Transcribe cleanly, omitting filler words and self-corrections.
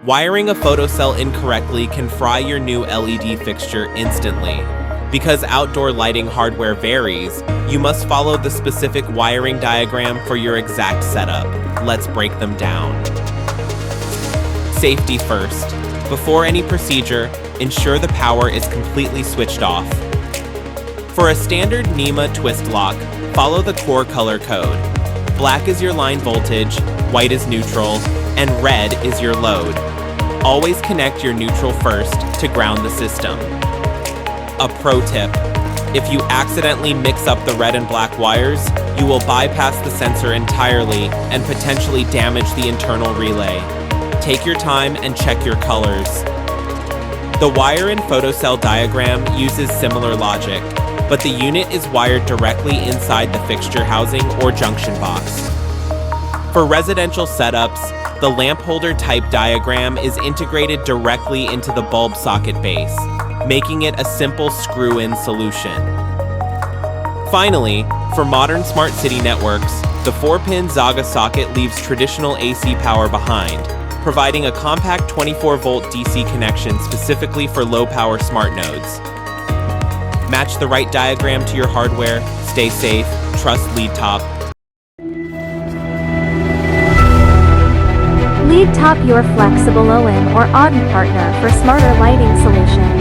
Wiring a photocell incorrectly can fry your new LED fixture instantly. Because outdoor lighting hardware varies, you must follow the specific wiring diagram for your exact setup. Let's break them down. Safety first. Before any procedure, ensure the power is completely switched off. For a standard NEMA twist lock, follow the core color code. Black is your line voltage, white is neutral, and red is your load. Always connect your neutral first to ground the system. A pro tip: if you accidentally mix up the red and black wires, you will bypass the sensor entirely and potentially damage the internal relay. Take your time and check your colors. The wire and photocell diagram uses similar logic, but the unit is wired directly inside the fixture housing or junction box. For residential setups, the lamp holder type diagram is integrated directly into the bulb socket base, making it a simple screw-in solution. Finally, for modern smart city networks, the 4-pin Zhaga socket leaves traditional AC power behind, providing a compact 24-volt DC connection specifically for low-power smart nodes. Match the right diagram to your hardware, stay safe, trust LeadTop. LeadTop, your flexible OEM or ODM partner for smarter lighting solutions.